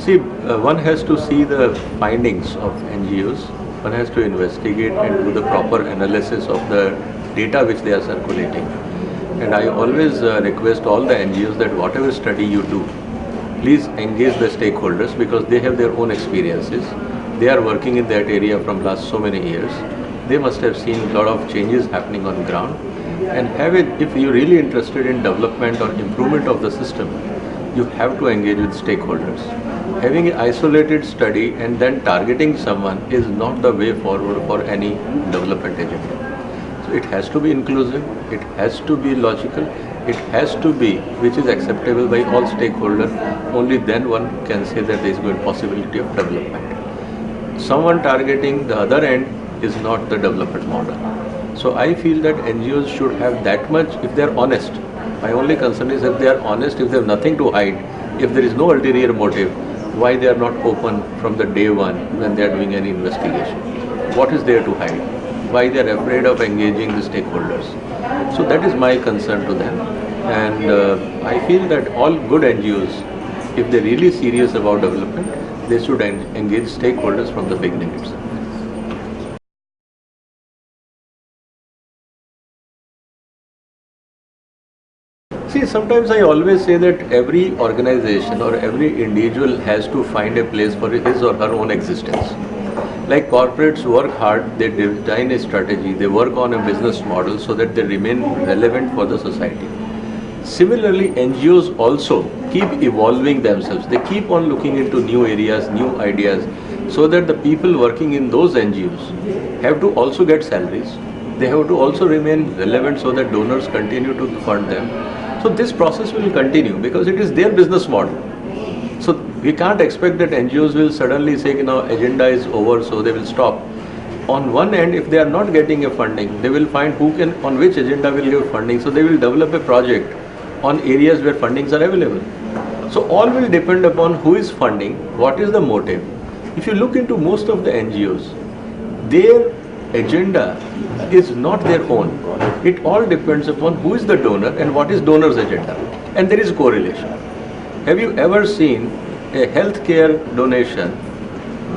See, one has to see the findings of NGOs, one has to investigate and do the proper analysis of the data which they are circulating. And I always request all the NGOs that whatever study you do, please engage the stakeholders because they have their own experiences. They are working in that area from last so many years. They must have seen a lot of changes happening on ground. And if you're really interested in development or improvement of the system, you have to engage with stakeholders. Having an isolated study and then targeting someone is not the way forward for any development agenda. So it has to be inclusive, it has to be logical, it has to be which is acceptable by all stakeholders. Only then one can say that there is a possibility of development. Someone targeting the other end is not the development model. So I feel that NGOs should have that much, if they are honest. My only concern is if they are honest, if they have nothing to hide, if there is no ulterior motive, why they are not open from the day one when they are doing any investigation? What is there to hide? Why they are afraid of engaging the stakeholders? So that is my concern to them. And I feel that all good NGOs, if they are really serious about development, they should engage stakeholders from the beginning itself. See, sometimes I always say that every organization or every individual has to find a place for his or her own existence. Like corporates work hard, they design a strategy, they work on a business model so that they remain relevant for the society. Similarly, NGOs also keep evolving themselves. They keep on looking into new areas, new ideas, so that the people working in those NGOs have to also get salaries. They have to also remain relevant so that donors continue to fund them. So this process will continue because it is their business model. So we can't expect that NGOs will suddenly say, agenda is over, so they will stop. On one end, if they are not getting a funding, they will find on which agenda will give funding. So they will develop a project on areas where fundings are available. So all will depend upon who is funding, what is the motive. If you look into most of the NGOs, their agenda is not their own. It all depends upon who is the donor and what is donor's agenda. And there is correlation. Have you ever seen a healthcare donation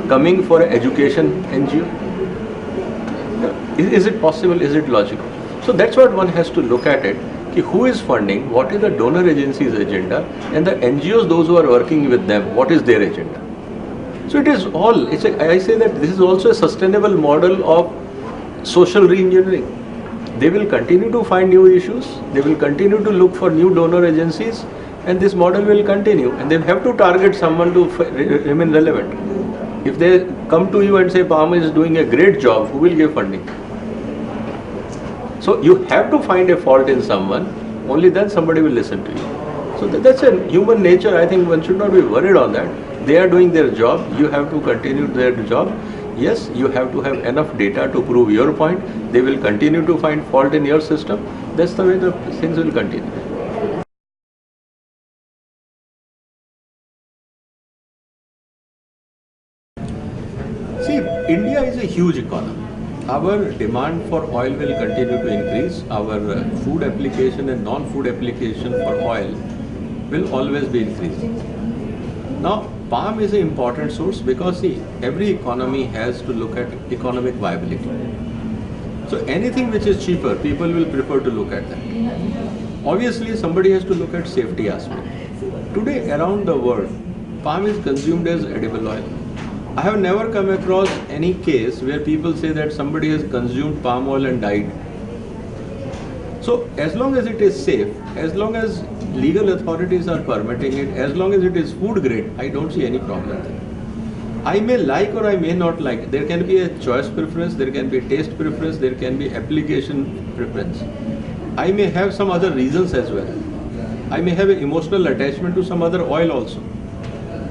coming for an education NGO? Is it possible? Is it logical? So that's what one has to look at it. Who is funding, what is the donor agency's agenda, and the NGOs, those who are working with them, what is their agenda. So it is all, I say that this is also a sustainable model of social re-engineering. They will continue to find new issues, they will continue to look for new donor agencies, and this model will continue, and they have to target someone to remain relevant. If they come to you and say Palm is doing a great job, who will give funding? So you have to find a fault in someone, only then somebody will listen to you. So that's a human nature. I think one should not be worried on that. They are doing their job, you have to continue their job. Yes, you have to have enough data to prove your point. They will continue to find fault in your system. That's the way the things will continue. See, India is a huge economy. Our demand for oil will continue to increase. Our food application and non-food application for oil will always be increasing. Now, palm is an important source because see, every economy has to look at economic viability. So anything which is cheaper, people will prefer to look at that. Obviously, somebody has to look at safety aspect. Today, around the world, palm is consumed as edible oil. I have never come across any case where people say that somebody has consumed palm oil and died. So as long as it is safe, as long as legal authorities are permitting it, as long as it is food grade, I don't see any problem there. I may like or I may not like. There can be a choice preference, there can be taste preference, there can be application preference. I may have some other reasons as well. I may have an emotional attachment to some other oil also.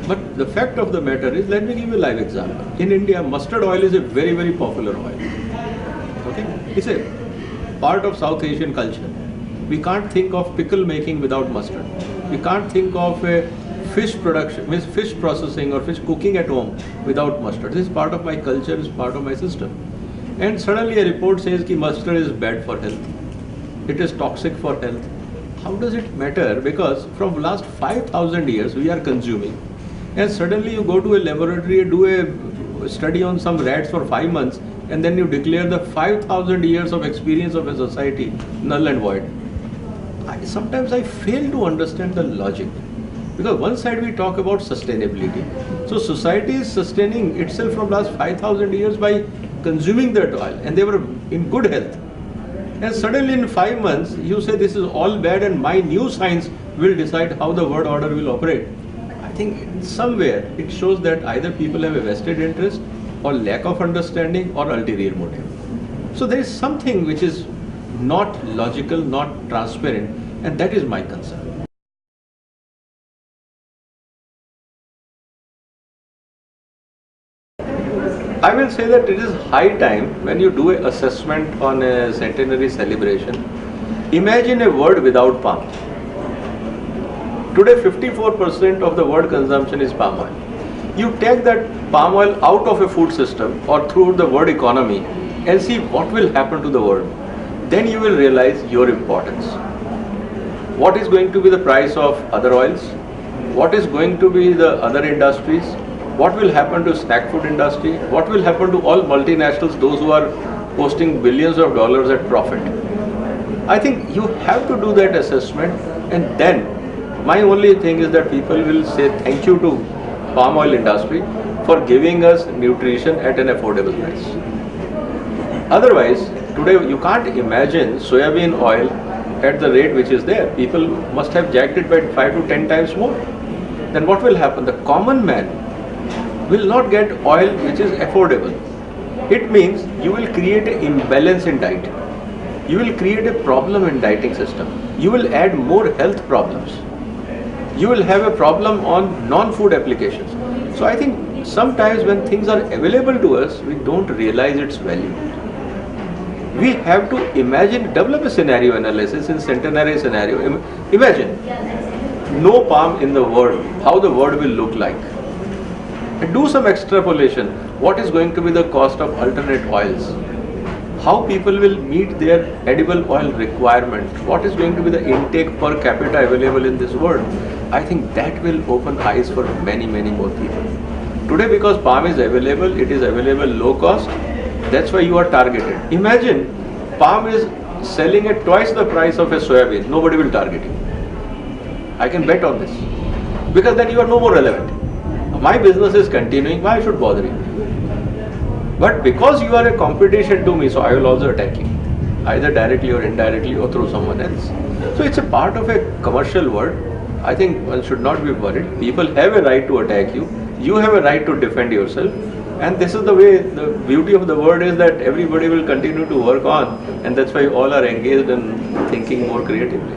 But the fact of the matter is, let me give you a live example. In India, mustard oil is a very, very popular oil. Okay? It's a part of South Asian culture. We can't think of pickle making without mustard. We can't think of a fish production, means fish processing or fish cooking at home without mustard. This is part of my culture, is part of my system. And suddenly a report says that mustard is bad for health. It is toxic for health. How does it matter? Because from last 5,000 years we are consuming. And suddenly you go to a laboratory, do a study on some rats for 5 months, and then you declare the 5,000 years of experience of a society null and void. Sometimes I fail to understand the logic. Because one side we talk about sustainability. So society is sustaining itself from last 5,000 years by consuming that oil, and they were in good health. And suddenly in 5 months you say this is all bad and my new science will decide how the world order will operate. I think somewhere it shows that either people have a vested interest or lack of understanding or ulterior motive. So there is something which is not logical, not transparent, and that is my concern. I will say that it is high time when you do an assessment on a centenary celebration. Imagine a world without palm. Today 54% of the world consumption is palm oil. You take that palm oil out of a food system or through the world economy and see what will happen to the world. Then you will realize your importance. What is going to be the price of other oils? What is going to be the other industries? What will happen to snack food industry? What will happen to all multinationals, those who are posting billions of dollars at profit? I think you have to do that assessment, and then my only thing is that people will say thank you to palm oil industry for giving us nutrition at an affordable price. Otherwise, today you can't imagine soybean oil at the rate which is there. People must have jacked it by 5 to 10 times more. Then what will happen? The common man will not get oil which is affordable. It means you will create an imbalance in diet. You will create a problem in dieting system. You will add more health problems. You will have a problem on non-food applications. So I think sometimes when things are available to us, we don't realize its value. We have to imagine, develop a scenario analysis in centenary scenario. Imagine no palm in the world, how the world will look like. And do some extrapolation. What is going to be the cost of alternate oils? How people will meet their edible oil requirement? What is going to be the intake per capita available in this world? I think that will open eyes for many, many more people. Today, because palm is available, it is available low cost. That's why you are targeted. Imagine palm is selling at twice the price of a soybean. Nobody will target you. I can bet on this. Because then you are no more relevant. My business is continuing, why I should bother you? But because you are a competition to me, so I will also attack you, either directly or indirectly or through someone else. So it's a part of a commercial world. I think one should not be worried. People have a right to attack you. You have a right to defend yourself. And this is the way, the beauty of the world is that everybody will continue to work on, and that's why all are engaged in thinking more creatively.